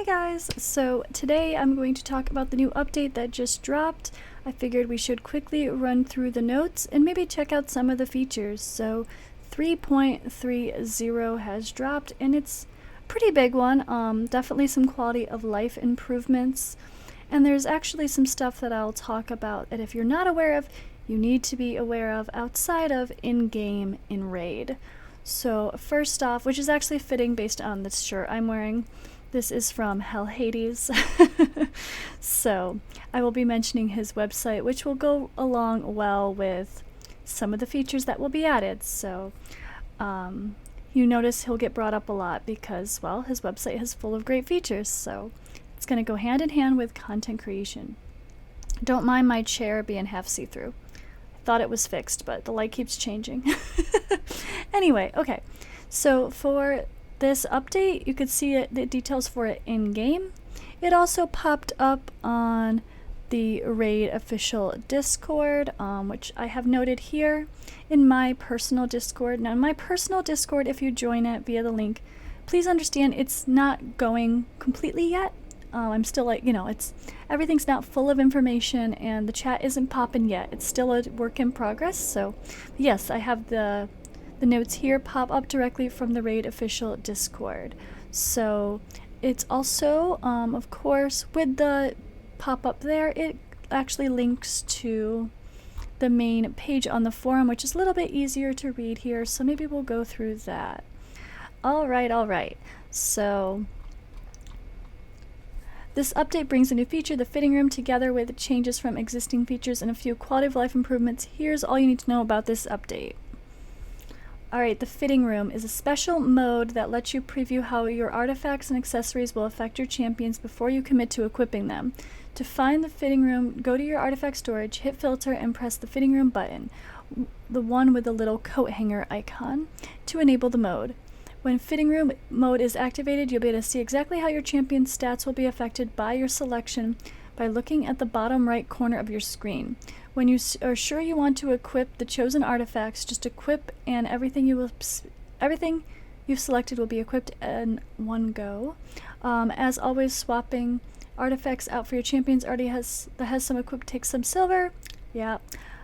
Hey guys, so today I'm going to talk about the new update that just dropped. I figured we should quickly run through the notes and maybe check out some of the features. So 3.30 has dropped and it's a pretty big one. Definitely some quality of life improvements. And there's actually some stuff that I'll talk about that if you're not aware of, you need to be aware of outside of in-game in Raid. So first off, which is actually fitting based on this shirt I'm wearing, this is from Hell Hades. So I will be mentioning his website, which will go along well with some of the features that will be added. So you notice he'll get brought up a lot because, well, his website is full of great features. So it's going to go hand in hand with content creation. Don't mind my chair being half see-through. I thought it was fixed, but the light keeps changing. Anyway, okay. So for this update, you could see the details for it in-game. It also popped up on the Raid official Discord, which I have noted here in my personal Discord. Now, in my personal Discord, if you join it via the link, please understand it's not going completely yet. I'm still like, everything's not full of information and the chat isn't popping yet. It's still a work in progress. So yes, I have the notes here pop up directly from the Raid official Discord. So it's also, of course, with the pop-up there, it actually links to the main page on the forum, which is a little bit easier to read here. So maybe we'll go through that. All right. So this update brings a new feature, the fitting room, together with changes from existing features and a few quality of life improvements. Here's all you need to know about this update. Alright, the fitting room is a special mode that lets you preview how your artifacts and accessories will affect your champions before you commit to equipping them. To find the fitting room, go to your artifact storage, hit filter, and press the fitting room button, the one with the little coat hanger icon, to enable the mode. When fitting room mode is activated, you'll be able to see exactly how your champion's stats will be affected by your selection by looking at the bottom right corner of your screen. When you are sure you want to equip the chosen artifacts, just equip and everything you've selected will be equipped in one go. As always, swapping artifacts out for your champions that has some equipped takes some silver. Yeah.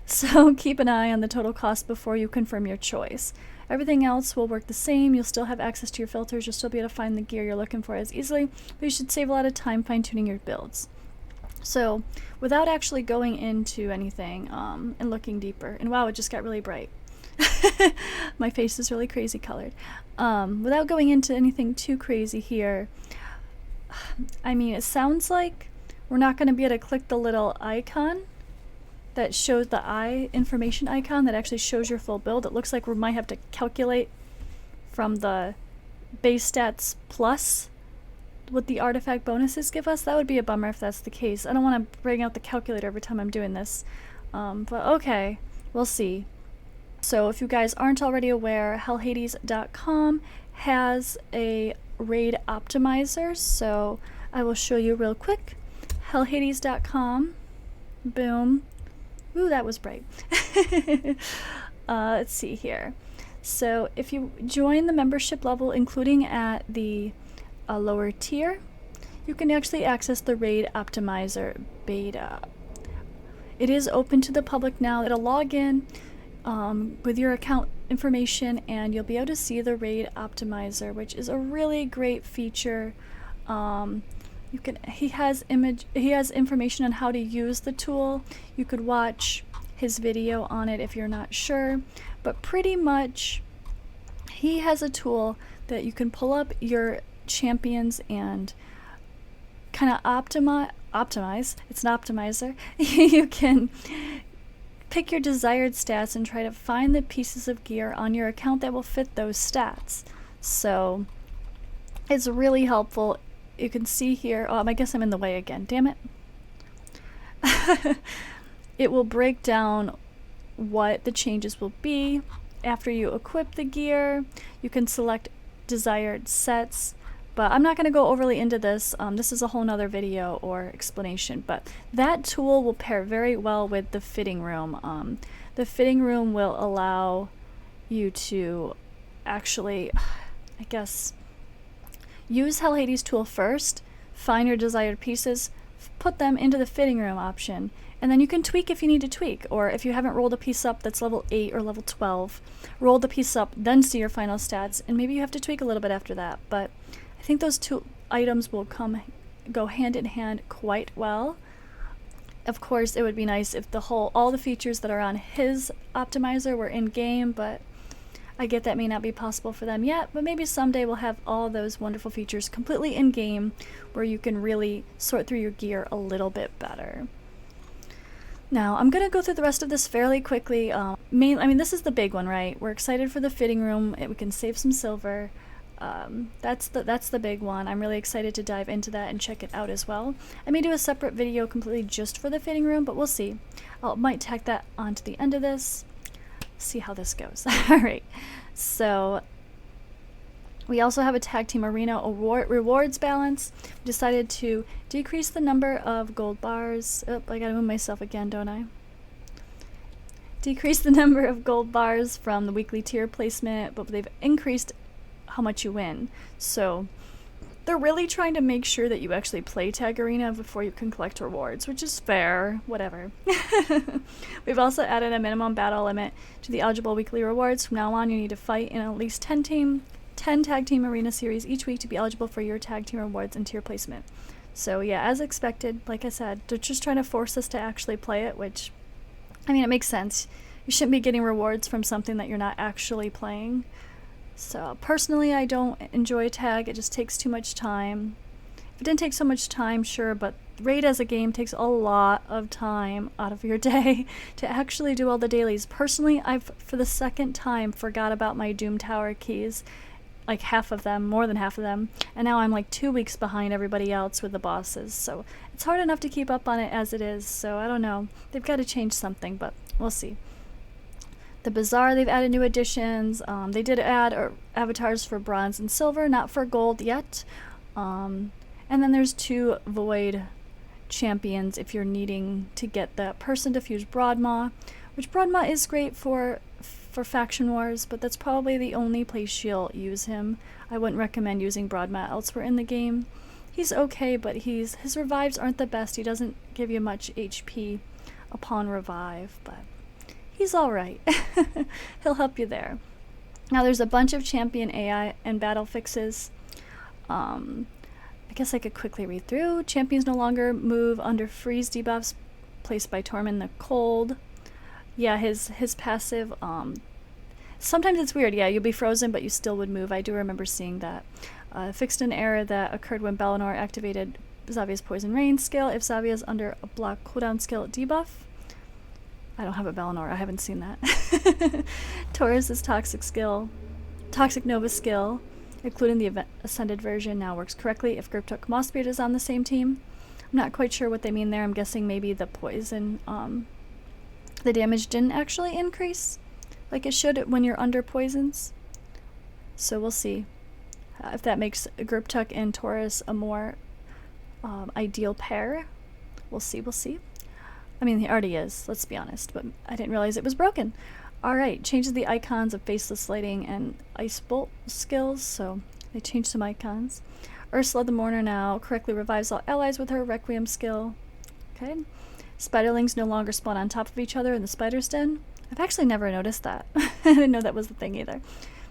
So keep an eye on the total cost before you confirm your choice. Everything else will work the same. You'll still have access to your filters. You'll still be able to find the gear you're looking for as easily, but you should save a lot of time fine-tuning your builds. So, without actually going into anything and looking deeper, and wow, it just got really bright. My face is really crazy colored. Without going into anything too crazy here, I mean, it sounds like we're not going to be able to click the little icon that shows the eye information icon that actually shows your full build. It looks like we might have to calculate from the base stats plus what the artifact bonuses give us. That would be a bummer if that's the case. I don't want to bring out the calculator every time I'm doing this. But okay, we'll see. So if you guys aren't already aware, hellhades.com has a raid optimizer. So I will show you real quick. hellhades.com. Boom. Ooh, that was bright. Let's see here. So if you join the membership level, including at the lower tier, you can actually access the Raid Optimizer beta. It is open to the public now. It'll log in with your account information and you'll be able to see the Raid Optimizer, which is a really great feature. He has information on how to use the tool. You could watch his video on it if you're not sure, but pretty much he has a tool that you can pull up your champions and kind of optimize. It's an optimizer. You can pick your desired stats and try to find the pieces of gear on your account that will fit those stats. So it's really helpful. You can see here, I guess I'm in the way again, damn it. It will break down what the changes will be after you equip the gear. You can select desired sets, but I'm not going to go overly into this. This is a whole nother video or explanation, but that tool will pair very well with the fitting room. The fitting room will allow you to actually, I guess, use Hell Hades tool first, find your desired pieces, put them into the fitting room option, and then you can tweak if you need to tweak, or if you haven't rolled a piece up that's level 8 or level 12, roll the piece up, then see your final stats, and maybe you have to tweak a little bit after that, but I think those two items will go hand in hand quite well. Of course, it would be nice if all the features that are on his optimizer were in-game, but I get that may not be possible for them yet, but maybe someday we'll have all those wonderful features completely in-game where you can really sort through your gear a little bit better. Now, I'm going to go through the rest of this fairly quickly. This is the big one, right? We're excited for the fitting room. We can save some silver. That's the big one. I'm really excited to dive into that and check it out as well. I may do a separate video completely just for the fitting room, but we'll see. I might tack that onto the end of this. See how this goes. Alright, so we also have a tag team arena rewards balance. We decided to decrease the number of gold bars. Oh, I gotta move myself again, don't I? Decrease the number of gold bars from the weekly tier placement, but they've increased how much you win. So they're really trying to make sure that you actually play Tag Arena before you can collect rewards, which is fair, whatever. We've also added a minimum battle limit to the eligible weekly rewards. From now on, you need to fight in at least 10 tag team arena series each week to be eligible for your tag team rewards and tier placement. So yeah, as expected, like I said, they're just trying to force us to actually play it, which, it makes sense. You shouldn't be getting rewards from something that you're not actually playing. So personally, I don't enjoy tag. It just takes too much time. If it didn't take so much time, sure, but Raid as a game takes a lot of time out of your day to actually do all the dailies. Personally, I've, for the second time, forgot about my Doom Tower keys. Like half of them, more than half of them. And now I'm like 2 weeks behind everybody else with the bosses. So it's hard enough to keep up on it as it is. So I don't know. They've got to change something, but we'll see. The Bazaar, they've added new additions. They did add avatars for bronze and silver, not for gold yet. And then there's 2 void champions if you're needing to get the person to fuse Broadmaw, which Broadmaw is great for faction wars, but that's probably the only place you'll use him. I wouldn't recommend using Broadmaw elsewhere in the game. He's okay, but his revives aren't the best. He doesn't give you much HP upon revive, but he's alright. He'll help you there. Now there's a bunch of champion AI and battle fixes. I guess I could quickly read through. Champions no longer move under freeze debuffs placed by Tormund the Cold. Yeah, his passive, sometimes it's weird. Yeah, you'll be frozen, but you still would move. I do remember seeing that. Fixed an error that occurred when Balinor activated Xavia's Poison Rain skill. If Xavia is under a block cooldown skill debuff. I don't have a Balinor. I haven't seen that. Taurus's Toxic Nova skill, including the Ascended version, now works correctly if Griptuk Mossbeard is on the same team. I'm not quite sure what they mean there. I'm guessing maybe the poison, the damage didn't actually increase like it should when you're under poisons. So we'll see if that makes Griptuk and Taurus a more ideal pair. We'll see. He already is, let's be honest, but I didn't realize it was broken. Alright, changes the icons of Faceless Lighting and Ice Bolt skills, so they changed some icons. Ursula the Mourner now correctly revives all allies with her Requiem skill. Okay. Spiderlings no longer spawn on top of each other in the spider's den. I've actually never noticed that. I didn't know that was the thing either.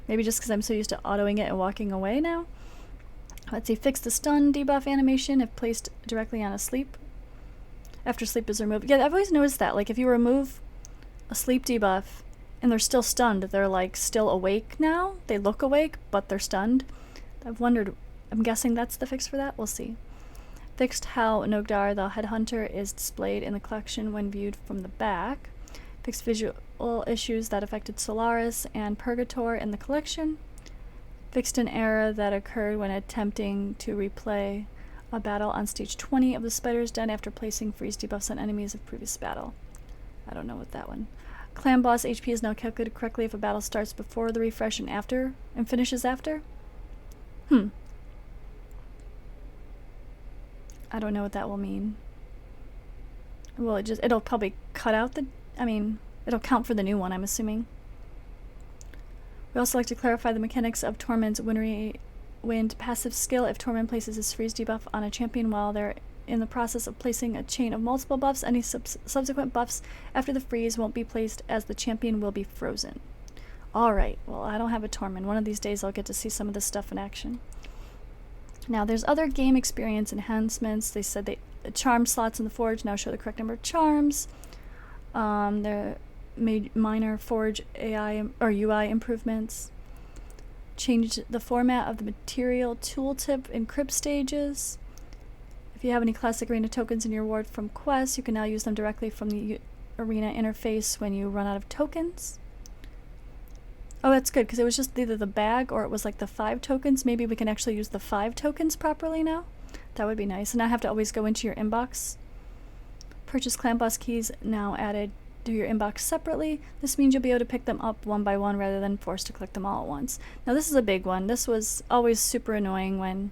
Maybe just because I'm so used to autoing it and walking away now. Let's see, fix the stun debuff animation if placed directly on a sleep. After sleep is removed. Yeah, I've always noticed that. Like, if you remove a sleep debuff and they're still stunned, they're, like, still awake now. They look awake, but they're stunned. I've wondered, I'm guessing that's the fix for that. We'll see. Fixed how Nogdar the Headhunter is displayed in the collection when viewed from the back. Fixed visual issues that affected Solaris and Purgator in the collection. Fixed an error that occurred when attempting to replay a battle on stage 20 of the Spider's Den after placing freeze debuffs on enemies of previous battle. I don't know what that one. Clan boss HP is now calculated correctly if a battle starts before the refresh and finishes after. I don't know what that will mean. Well, it'll probably cut out it'll count for the new one, I'm assuming. We also like to clarify the mechanics of Tormund's Wind passive skill. If Torment places his freeze debuff on a champion while they're in the process of placing a chain of multiple buffs, any subsequent buffs after the freeze won't be placed as the champion will be frozen. Alright, well, I don't have a Torment. One of these days I'll get to see some of this stuff in action. Now, there's other game experience enhancements. They said the charm slots in the Forge now show the correct number of charms. There made minor Forge AI or UI improvements. Changed the format of the material tooltip in crypt stages. If you have any classic arena tokens in your ward from quests, you can now use them directly from the arena interface when you run out of tokens. Oh, that's good, because it was just either the bag or it was like the 5 tokens. Maybe we can actually use the 5 tokens properly now. That would be nice. And I have to always go into your inbox. Purchase clan boss keys now added to your inbox separately. This means you'll be able to pick them up one by one rather than forced to collect them all at once. Now this is a big one. This was always super annoying when,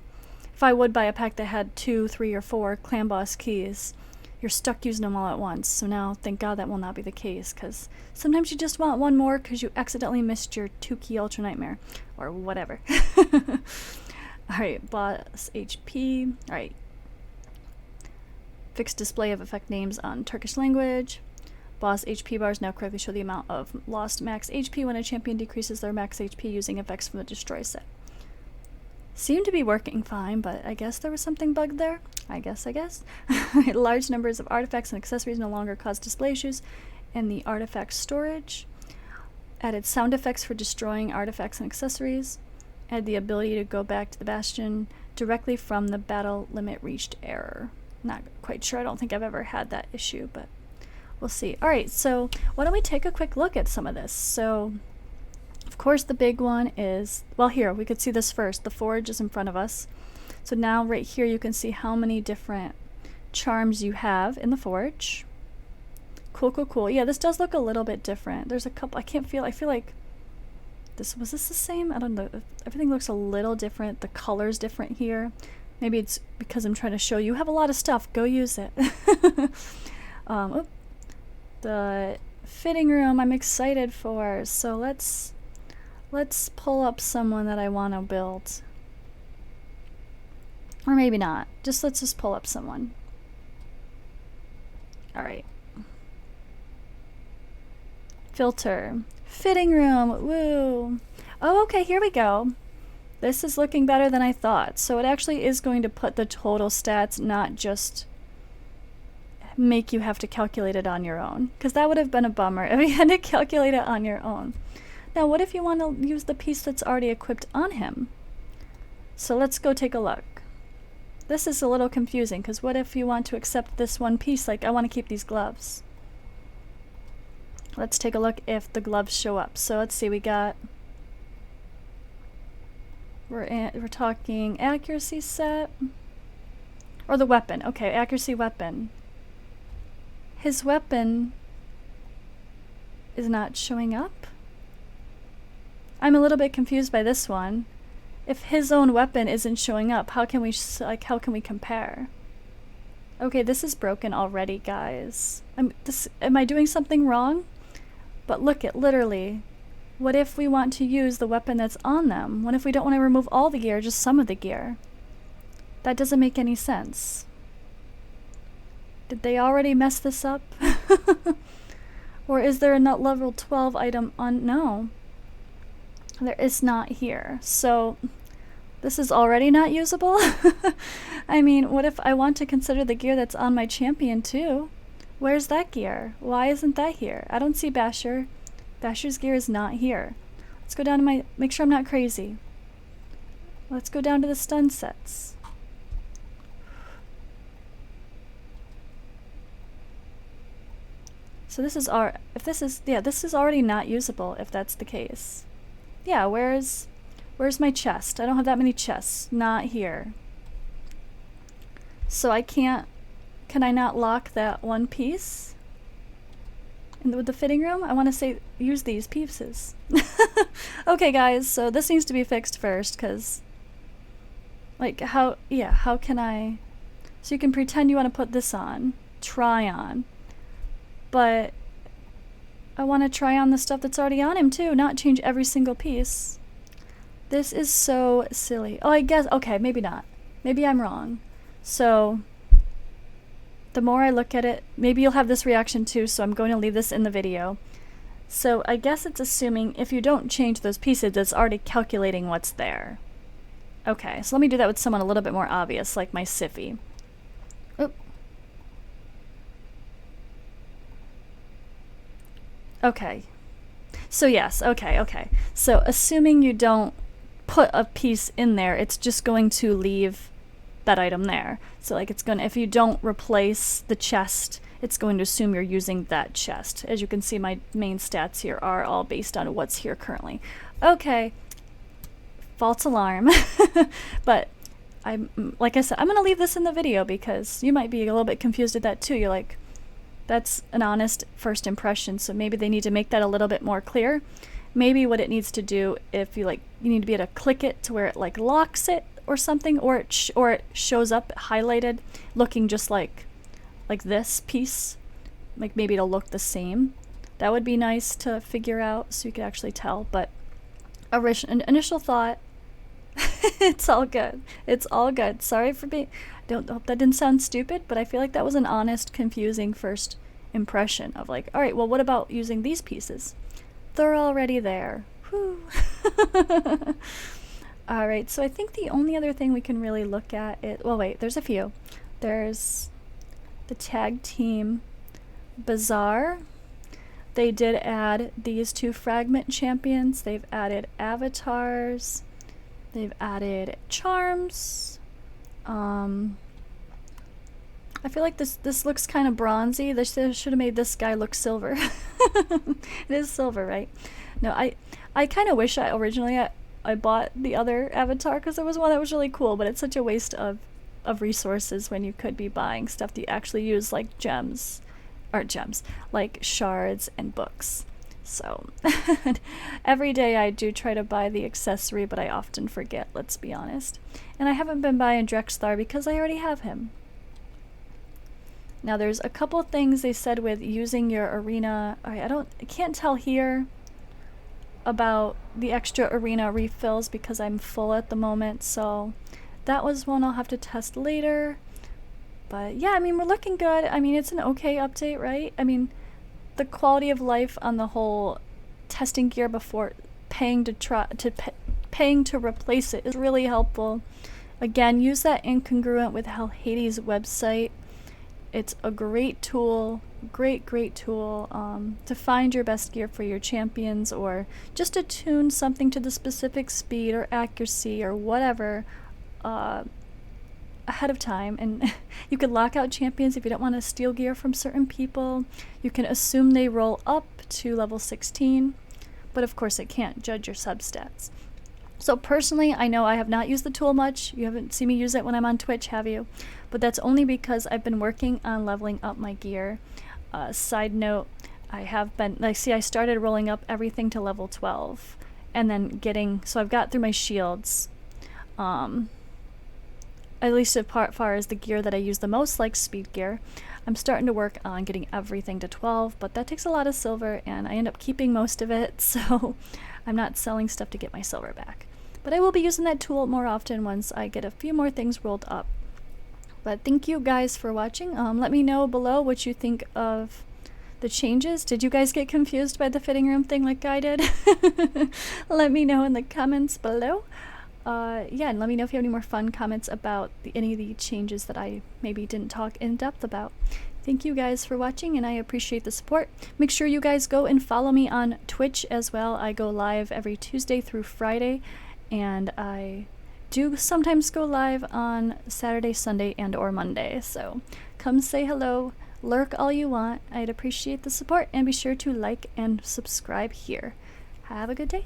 if I would buy a pack that had 2, 3, or 4 clan boss keys, you're stuck using them all at once. So now, thank God that will not be the case, because sometimes you just want one more because you accidentally missed your 2-key Ultra Nightmare, or whatever. Alright, boss HP. Alright. Fixed display of effect names on Turkish language. Boss HP bars now correctly show the amount of lost max HP when a champion decreases their max HP using effects from the Destroy set. Seemed to be working fine, but I guess there was something bugged there. I guess. Large numbers of artifacts and accessories no longer cause display issues in the artifact storage. Added sound effects for destroying artifacts and accessories. Added the ability to go back to the bastion directly from the battle limit reached error. Not quite sure. I don't think I've ever had that issue, but we'll see. Alright, so why don't we take a quick look at some of this? So, of course, the big one is, well, here, we could see this first. The Forge is in front of us. So now right here you can see how many different charms you have in the Forge. Cool. Yeah, this does look a little bit different. There's a couple, I feel like was this the same? I don't know. Everything looks a little different. The color's different here. Maybe it's because I'm trying to show you have a lot of stuff. Go use it. The fitting room I'm excited for. So let's pull up someone that I want to build. Or maybe not. Let's just pull up someone. Alright. Filter. Fitting room. Woo. Oh, okay, here we go. This is looking better than I thought. So it actually is going to put the total stats, not just make you have to calculate it on your own. Because that would have been a bummer if you had to calculate it on your own. Now, what if you want to use the piece that's already equipped on him? So let's go take a look. This is a little confusing, because what if you want to accept this one piece, like I want to keep these gloves? Let's take a look if the gloves show up. So let's see, we're talking accuracy set, or the weapon. Okay, accuracy weapon. His weapon is not showing up? I'm a little bit confused by this one. If his own weapon isn't showing up, how can we compare? Okay, this is broken already, guys. Am I doing something wrong? But look it, literally. What if we want to use the weapon that's on them? What if we don't want to remove all the gear, just some of the gear? That doesn't make any sense. Did they already mess this up? Or is there a level 12 item on? No. There is not here. So this is already not usable. I mean, what if I want to consider the gear that's on my champion too? Where's that gear? Why isn't that here? I don't see Basher. Basher's gear is not here. Let's go down to make sure I'm not crazy. Let's go down to the stun sets. So this is this is already not usable if that's the case. Yeah, where's my chest? I don't have that many chests. Not here. So can I not lock that one piece? With the fitting room? I want to say, use these pieces. Okay, guys, so this needs to be fixed first, because, like, how can I... So you can pretend you want to put this on. Try on. But I want to try on the stuff that's already on him too, not change every single piece. This is so silly. Oh, I guess, okay, maybe not. Maybe I'm wrong. So, the more I look at it, maybe you'll have this reaction too, so I'm going to leave this in the video. So, I guess it's assuming if you don't change those pieces, it's already calculating what's there. Okay, so let me do that with someone a little bit more obvious, like my Siffy. Oop. Okay. So yes, okay. So assuming you don't put a piece in there, it's just going to leave that item there. So like it's gonna, if you don't replace the chest, it's going to assume you're using that chest. As you can see, my main stats here are all based on what's here currently. Okay, false alarm. But like I said, I'm gonna leave this in the video because you might be a little bit confused at that too. You're like, that's an honest first impression, so maybe they need to make that a little bit more clear. Maybe what it needs to do, if you you need to be able to click it to where it like locks it or something, or it shows up highlighted looking just like this piece, like maybe it'll look the same. That would be nice to figure out so you could actually tell. But an initial thought, it's all good. It's all good. Sorry for being, hope that didn't sound stupid, but I feel like that was an honest, confusing first impression of like, all right, well, what about using these pieces? They're already there. Whew. All right, so I think the only other thing we can really look at is, well, wait, there's a few. There's the tag team bazaar. They did add these 2 fragment champions. They've added avatars. They've added charms. I feel like this looks kind of bronzy. They should have made this guy look silver. It is silver, right? No, I kind of wish originally I bought the other avatar because there was one that was really cool, but it's such a waste of resources when you could be buying stuff that you actually use, like like shards and books. So every day I do try to buy the accessory, but I often forget, let's be honest. And I haven't been buying Drexthar because I already have him. Now there's a couple things they said with using your arena. I can't tell here about the extra arena refills because I'm full at the moment, so that was one I'll have to test later. But yeah, I mean, we're looking good. I mean, it's an okay update, right? I mean, the quality of life on the whole testing gear before paying to replace it is really helpful. Again, use that incongruent with Hell Hades website. It's a great tool, great tool to find your best gear for your champions, or just to tune something to the specific speed or accuracy or whatever ahead of time. And you could lock out champions if you don't want to steal gear from certain people. You can assume they roll up to level 16, but of course it can't judge your substats. So personally, I know I have not used the tool much. You haven't seen me use it when I'm on Twitch, have you? But that's only because I've been working on leveling up my gear. Side note, I have been, I started rolling up everything to level 12, and then so I've got through my shields. At least as far as the gear that I use the most, like speed gear. I'm starting to work on getting everything to 12, but that takes a lot of silver, and I end up keeping most of it, so I'm not selling stuff to get my silver back. But I will be using that tool more often once I get a few more things rolled up. But thank you guys for watching. Let me know below what you think of the changes. Did you guys get confused by the fitting room thing like I did? Let me know in the comments below. Yeah, and let me know if you have any more fun comments about any of the changes that I maybe didn't talk in depth about. Thank you guys for watching, and I appreciate the support. Make sure you guys go and follow me on Twitch as well. I go live every Tuesday through Friday, and I do sometimes go live on Saturday, Sunday, and or Monday. So come say hello, lurk all you want. I'd appreciate the support, and be sure to like and subscribe here. Have a good day.